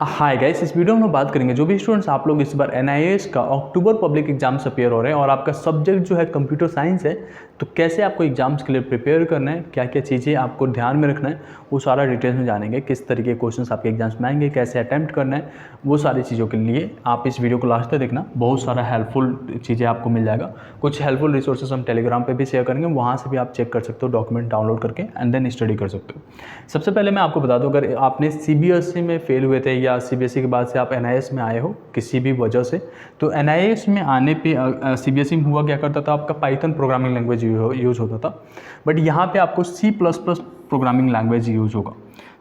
Hi guys, इस video में हम बात करेंगे जो भी स्टूडेंट्स आप लोग इस बार एनआईएएस का अक्टूबर पब्लिक एग्जाम्स अपेयर हो रहे हैं और आपका सब्जेक्ट जो है कंप्यूटर साइंस है, तो कैसे आपको एग्जाम्स के लिए प्रिपेयर करना है, क्या क्या चीज़ें आपको ध्यान में रखना है, वो सारा डिटेल्स में जानेंगे। किस तरीके के क्वेश्चंस आपके एग्जाम्स में आएंगे, कैसे अटैम्प्ट करना है, वो सारी चीज़ों के लिए आप इस वीडियो को लास्ट तक देखना। बहुत सारा हेल्पफुल चीज़ें आपको मिल जाएगा। कुछ हेल्पफुल रिसोर्सेज हम टेलीग्राम पर भी शेयर करेंगे, वहाँ से भी आप चेक कर सकते हो, डॉक्यूमेंट डाउनलोड करके एंड देन स्टडी कर सकते हो। सबसे पहले मैं आपको बता दूँ, अगर आपने सीबीएसई में फेल हुए थे या सीबीएसई के बाद से आप एनआईएएस में आए हो किसी भी वजह से, तो एनआईएएस में आने पे सीबीएसई में हुआ क्या करता था, आपका पाइथन प्रोग्रामिंग लैंग्वेज यूज़ होता था, बट यहाँ पे आपको C plus plus programming language use होगा।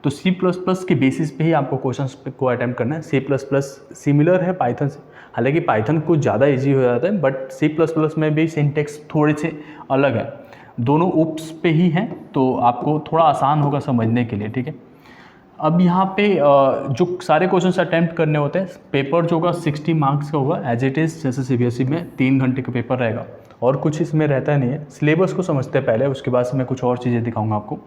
तो सी प्लस प्लस के बेसिस पे ही आपको क्वेश्चंस को अटैम्प्ट करना है। सी प्लस प्लस सिमिलर है पाइथन से, हालांकि पाइथन कुछ ज़्यादा ईजी हो जाता है, बट सी प्लस प्लस में भी सिंटेक्स थोड़े से अलग है। दोनों उप्स पे ही हैं, तो आपको थोड़ा आसान होगा समझने के लिए, ठीक है। अब यहाँ पे जो सारे क्वेश्चंस अटैम्प्ट करने होते हैं, पेपर जो होगा 60 मार्क्स का होगा एज इट इज़, जैसे सीबीएसई में 3 घंटे का पेपर रहेगा और कुछ इसमें रहता नहीं है। सिलेबस को समझते हैं पहले, उसके बाद से मैं कुछ और चीज़ें दिखाऊंगा आपको।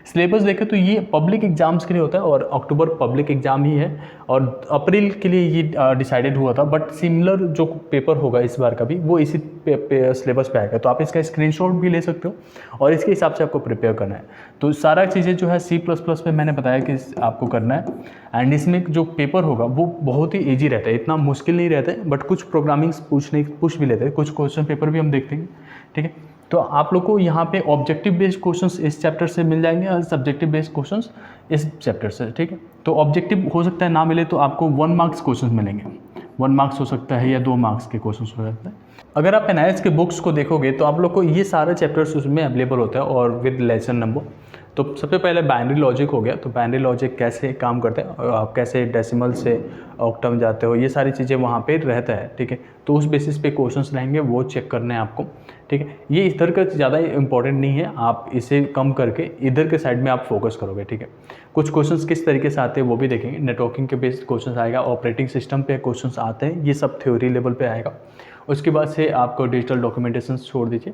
सिलेबस देखें तो ये पब्लिक एग्जाम्स के लिए होता है और अक्टूबर पब्लिक एग्जाम ही है और अप्रैल के लिए ये डिसाइडेड हुआ था, बट सिमिलर जो पेपर होगा इस बार का भी वो इसी सिलेबस पे आएगा। तो आप इसका स्क्रीनशॉट भी ले सकते हो और इसके हिसाब से आपको प्रिपेयर करना है। तो सारा चीज़ें जो है सी प्लस प्लस में मैंने बताया कि आपको करना है एंड इसमें जो पेपर होगा वो बहुत ही ईजी रहता है, इतना मुश्किल नहीं रहता है, बट कुछ प्रोग्रामिंग्स पूछ भी लेते हैं, कुछ क्वेश्चन पेपर भी हम देखते हैं, ठीक है। तो आप लोग को यहाँ पे ऑब्जेक्टिव बेस्ड क्वेश्चंस इस चैप्टर से मिल जाएंगे और सब्जेक्टिव बेस्ड क्वेश्चंस इस चैप्टर से, ठीक है। तो ऑब्जेक्टिव हो सकता है ना मिले तो आपको 1 मार्क्स क्वेश्चंस मिलेंगे, 1 मार्क्स हो सकता है या 2 मार्क्स के क्वेश्चंस हो सकते हैं। अगर आप एनआईएएस के बुक्स को देखोगे तो आप लोग को ये सारे चैप्टर्स उसमें अवेलेबल होता है और विद लेसन नंबर। तो सबसे पहले बाइनरी लॉजिक हो गया, तो बाइनरी लॉजिक कैसे काम करते हैं, आप कैसे डेसिमल से ऑक्टा में जाते हो, ये सारी चीज़ें वहाँ पे रहता है, ठीक है। तो उस बेसिस पे क्वेश्चंस रहेंगे, वो चेक करने हैं आपको, ठीक है। ये इधर का ज़्यादा इंपॉर्टेंट नहीं है, आप इसे कम करके इधर के साइड में आप फोकस करोगे, ठीक है। कुछ क्वेश्चंस किस तरीके से आते हैं वो भी देखेंगे। नेटवर्किंग के बेस्ड क्वेश्चंस आएगा, ऑपरेटिंग सिस्टम पे क्वेश्चंस आते हैं, ये सब थ्योरी लेवल पे आएगा। उसके बाद से आपको डिजिटल डॉक्यूमेंटेशन छोड़ दीजिए।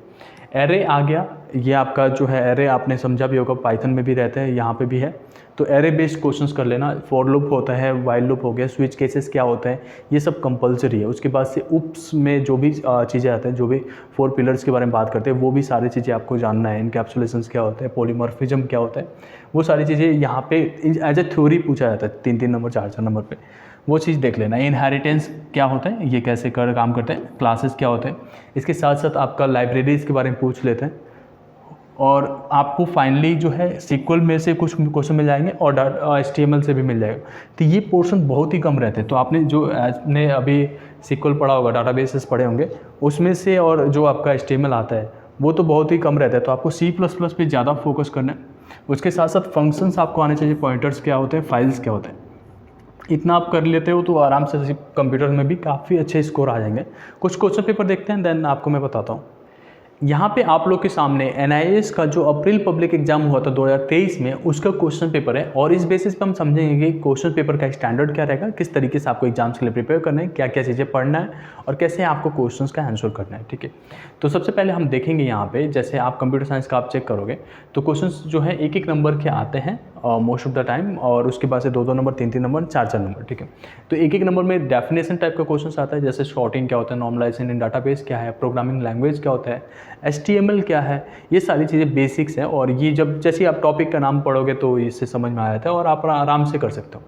एरे आ गया, ये आपका जो है एरे आपने समझा भी होगा, पाइथन में भी रहता है, यहाँ पे भी है। तो एरे बेस्ड क्वेश्चंस कर लेना। फॉर लूप होता है, वाइल लूप हो गया, स्विच केसेस क्या होता है, ये सब कंपलसरी है। उसके बाद से उप्स में जो भी चीज़ें आते हैं, जो भी 4 पिलर्स के बारे में बात करते हैं, वो भी सारी चीज़ें आपको जानना है। इनकैप्सुलेशंस क्या होता है, पॉलीमॉर्फिज्म क्या होता है, वो सारी चीज़ें यहाँ पे एज ए थ्योरी पूछा जाता है 3-3 नंबर 4-4 नंबर पे, वो चीज़ देख लेना। इनहेरिटेंस क्या होता है, ये कैसे काम करते हैं, क्लासेस क्या होते हैं, इसके साथ साथ आपका लाइब्रेरीज़ के बारे में पूछ लेते हैं। और आपको फाइनली जो है सीक्वल में से कुछ क्वेश्चन मिल जाएंगे और HTML से भी मिल जाएगा। तो ये पोर्शन बहुत ही कम रहते हैं। तो आपने अभी सीक्वल पढ़ा होगा, डाटाबेसेस पढ़े होंगे, उसमें से और जो आपका HTML आता है वो तो बहुत ही कम रहता है। तो आपको C++ पे ज़्यादा फोकस करना है। उसके साथ साथ फंक्शंस आपको आने चाहिए, पॉइंटर्स क्या होते हैं, फाइल्स क्या होते हैं। इतना आप कर लेते हो तो आराम से कंप्यूटर में भी काफ़ी अच्छे स्कोर आ जाएंगे। कुछ क्वेश्चन पेपर देखते हैं, देन आपको मैं बताता हूँ। यहाँ पे आप लोग के सामने एनआईएएस का जो अप्रैल पब्लिक एग्जाम हुआ था 2023 में, उसका क्वेश्चन पेपर है और इस बेसिस पे हम समझेंगे कि क्वेश्चन पेपर का स्टैंडर्ड क्या रहेगा, किस तरीके से आपको एग्जाम्स के लिए प्रिपेयर करना है, क्या क्या चीज़ें पढ़ना है और कैसे आपको क्वेश्चंस का आंसर करना है, ठीक है। तो सबसे पहले हम देखेंगे यहाँ पे, जैसे आप कंप्यूटर साइंस का आप चेक करोगे तो क्वेश्चंस जो है 1-1 नंबर के आते हैं मोस्ट ऑफ द टाइम, और उसके बाद से 2-2 नंबर, 3-3 नंबर, 4-4 नंबर, ठीक है। तो 1-1 नंबर में डेफिनेशन टाइप का क्वेश्चन आता है, जैसे शॉर्टिंग क्या होता है, नॉर्मलाइजेशन इन डाटाबेस क्या है, प्रोग्रामिंग लैंग्वेज क्या होता है, HTML क्या है, ये सारी चीज़ें बेसिक्स हैं। और ये जब जैसे आप टॉपिक का नाम पढ़ोगे तो इससे समझ में आ जाता है और आप आराम से कर सकते हो,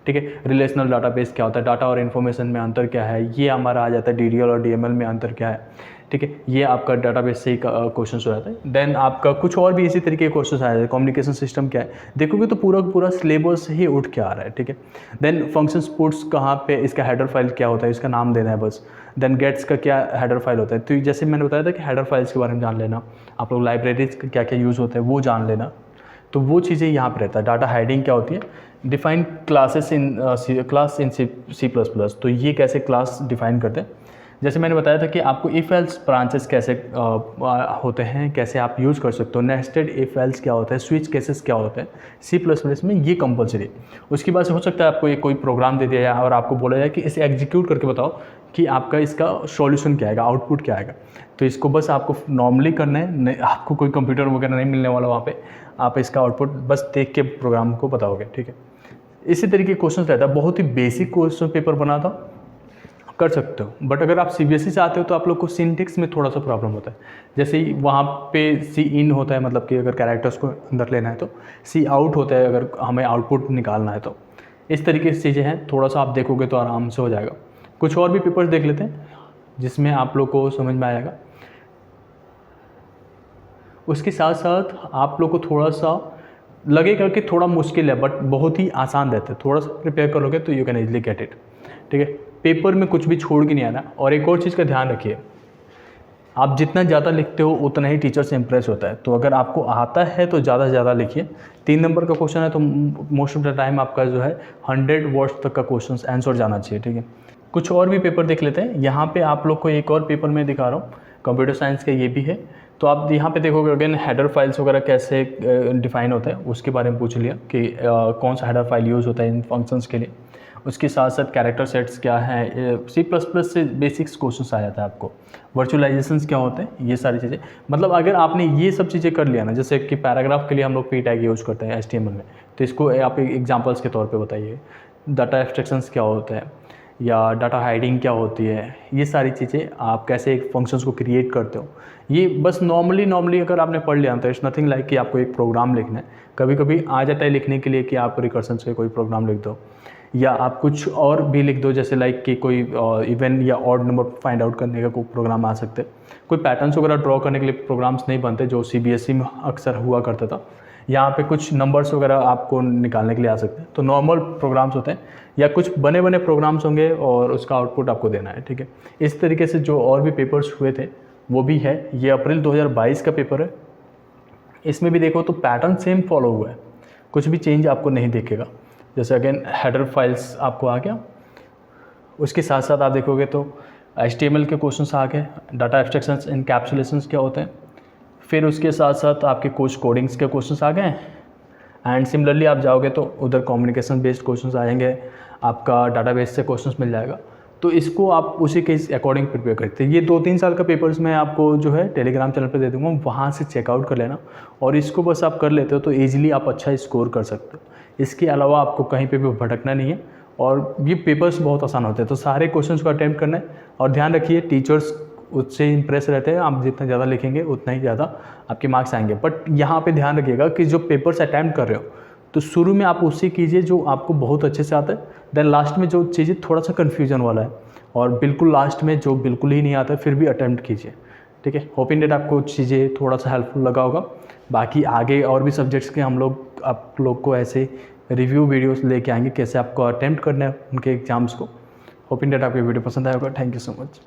ठीक है। रिलेशनल डाटाबेस क्या होता है, डाटा और इन्फॉर्मेशन में अंतर क्या है, ये हमारा आ जाता है। DDL और DML में अंतर क्या है, ठीक है। ये आपका डाटाबेस से ही क्वेश्चन हो जाता है। देन आपका कुछ और भी इसी तरीके के क्वेश्चन आ जाते हैं। कम्युनिकेशन सिस्टम क्या है, देखोगे तो पूरा सिलेबस ही उठ के आ रहा है, ठीक है। देन फंक्शन स्पोर्ट्स कहाँ पे, इसका हेडर फाइल क्या होता है, इसका नाम देना है बस। देन गेट्स का क्या हेडर फाइल होता है, तो जैसे मैंने बताया था कि हेडर फाइल्स के बारे में जान लेना। आप लोग लाइब्रेरीज का क्या क्या यूज़ होता है वो जान लेना, तो वो चीज़ें यहाँ पे रहता है। डाटा हाइडिंग क्या होती है, define classes in class in C++, तो ये कैसे क्लास डिफाइन करते हैं। जैसे मैंने बताया था कि आपको इफ एल्स ब्रांचेस कैसे होते हैं, कैसे आप यूज़ कर सकते हो, नेस्टेड इफ एल्स क्या होता है, स्विच केसेस क्या होते हैं, C++ में ये कंपलसरी। उसके बाद से हो सकता है आपको ये कोई प्रोग्राम दे दिया जाए और आपको बोला जाए कि इसे एग्जीक्यूट करके बताओ कि आपका इसका सॉल्यूशन क्या आएगा, आउटपुट क्या आएगा। तो इसको बस आपको नॉर्मली करना है, आपको कोई कंप्यूटर वगैरह नहीं मिलने वाला वहाँ पे, आप इसका आउटपुट बस देख के प्रोग्राम को बताओगे, ठीक है। इसी तरीके के क्वेश्चन रहता है, बहुत ही बेसिक क्वेश्चन पेपर बना था, कर सकते हो। बट अगर आप सीबीएसई से आते हो तो आप लोग को सिंटेक्स में थोड़ा सा प्रॉब्लम होता है। जैसे ही वहाँ पे सी इन होता है, मतलब कि अगर कैरेक्टर्स को अंदर लेना है, तो सी आउट होता है अगर हमें आउटपुट निकालना है। तो इस तरीके से चीज़ें हैं, थोड़ा सा आप देखोगे तो आराम से हो जाएगा। कुछ और भी पेपर्स देख लेते हैं जिसमें आप लोग को समझ में आएगा। उसके साथ साथ आप लोग को थोड़ा सा लगेगा कि थोड़ा मुश्किल है, बट बहुत ही आसान रहता है। थोड़ा सा प्रिपेयर करोगे तो you can easily get it, ठीक है। पेपर में कुछ भी छोड़ के नहीं आना। और एक और चीज़ का ध्यान रखिए, आप जितना ज़्यादा लिखते हो उतना ही टीचर से इम्प्रेस होता है। तो अगर आपको आता है तो ज़्यादा से ज़्यादा लिखिए। 3 नंबर का क्वेश्चन है तो मोस्ट ऑफ द टाइम आपका जो है 100 वर्ड्स तक का क्वेश्चन आंसर जाना चाहिए, ठीक है। कुछ और भी पेपर देख लेते हैं। यहाँ पे आप लोग को एक और पेपर में दिखा रहा हूँ, कंप्यूटर साइंस का ये भी है। तो आप यहाँ पे देखोगे अगेन हेडर फाइल्स वगैरह कैसे डिफाइन होता है उसके बारे में पूछ लिया कि कौन सा हेडर फाइल यूज़ होता है इन फंक्शंस के लिए। उसके साथ साथ कैरेक्टर सेट्स क्या है, C++ से बेसिक्स क्वेश्चंस आ जाता है आपको। वर्चुअलाइजेशंस क्या होते हैं, ये सारी चीज़ें। मतलब अगर आपने ये सब चीज़ें कर लिया ना, जैसे कि पैराग्राफ के लिए हम लोग p टैग यूज़ करते हैं HTML में, तो इसको आप एग्जांपल्स के तौर पे बताइए। डाटा एब्स्ट्रैक्शंस क्या होता है या डाटा हाइडिंग क्या होती है, ये सारी चीज़ें आप कैसे एक फंक्शंस को क्रिएट करते हो, ये बस नॉर्मली अगर आपने पढ़ लिया तो इट्स नथिंग लाइक कि आपको एक प्रोग्राम लिखना है। कभी कभी आ जाता है लिखने के लिए कि आप रिकर्सन से कोई प्रोग्राम लिख दो, या आप कुछ और भी लिख दो, जैसे लाइक कि कोई इवन या ऑड नंबर फाइंड आउट करने का कोई प्रोग्राम आ सकते हैं। कोई पैटर्न्स वगैरह ड्रॉ करने के लिए प्रोग्राम्स नहीं बनते जो CBSE में अक्सर हुआ करता था। यहाँ पे कुछ नंबर्स वगैरह आपको निकालने के लिए आ सकते हैं, तो नॉर्मल प्रोग्राम्स होते हैं, या कुछ बने बने प्रोग्राम्स होंगे और उसका आउटपुट आपको देना है, ठीक है। इस तरीके से जो और भी पेपर्स हुए थे वो भी है। ये अप्रैल 2022 का पेपर है। इसमें भी देखो तो पैटर्न सेम फॉलो हुआ है, कुछ भी चेंज आपको नहीं दिखेगा। जैसे अगेन हेडर फाइल्स आपको आ गया, उसके साथ साथ आप देखोगे तो HTML के क्वेश्चंस आ गए, डाटा एब्स्ट्रैक्शंस इनकैप्सुलेशंस क्या होते हैं, फिर उसके साथ साथ आपके कुछ कोडिंग्स के क्वेश्चंस आ गए। एंड सिमिलरली आप जाओगे तो उधर कम्युनिकेशन बेस्ड क्वेश्चंस आएंगे, आपका डाटाबेस से क्वेश्चंस मिल जाएगा। तो इसको आप उसी के अकॉर्डिंग प्रिपेयर करते हैं। ये 2-3 साल का पेपर्स मैं आपको जो है टेलीग्राम चैनल पे दे दूँगा, वहाँ से चेकआउट कर लेना, और इसको बस आप कर लेते हो तो ईजिली आप अच्छा स्कोर कर सकते हो। इसके अलावा आपको कहीं पे भी भटकना नहीं है, और ये पेपर्स बहुत आसान होते हैं। तो सारे क्वेश्चंस को अटेम्प्ट करना है, और ध्यान रखिए टीचर्स उससे इंप्रेस रहते हैं। आप जितना ज़्यादा लिखेंगे उतना ही ज़्यादा आपके मार्क्स आएंगे। बट यहाँ पे ध्यान रखिएगा कि जो पेपर्स अटैम्प्ट कर रहे हो तो शुरू में आप उससे कीजिए जो आपको बहुत अच्छे से आता है, देन लास्ट में जो चीज़ें थोड़ा सा कन्फ्यूजन वाला है, और बिल्कुल लास्ट में जो बिल्कुल ही नहीं आता है फिर भी अटैम्प्ट कीजिए, ठीक है। होपिंग डेट आपको चीज़ें थोड़ा सा हेल्पफुल लगा होगा। बाकी आगे और भी सब्जेक्ट्स के हम लोग आप लोग को ऐसे रिव्यू वीडियोस लेके आएंगे कैसे आपको अटेम्प्ट करना है उनके एग्जाम्स को। होपिंग डेट आपको वीडियो पसंद आया होगा। Thank you so much.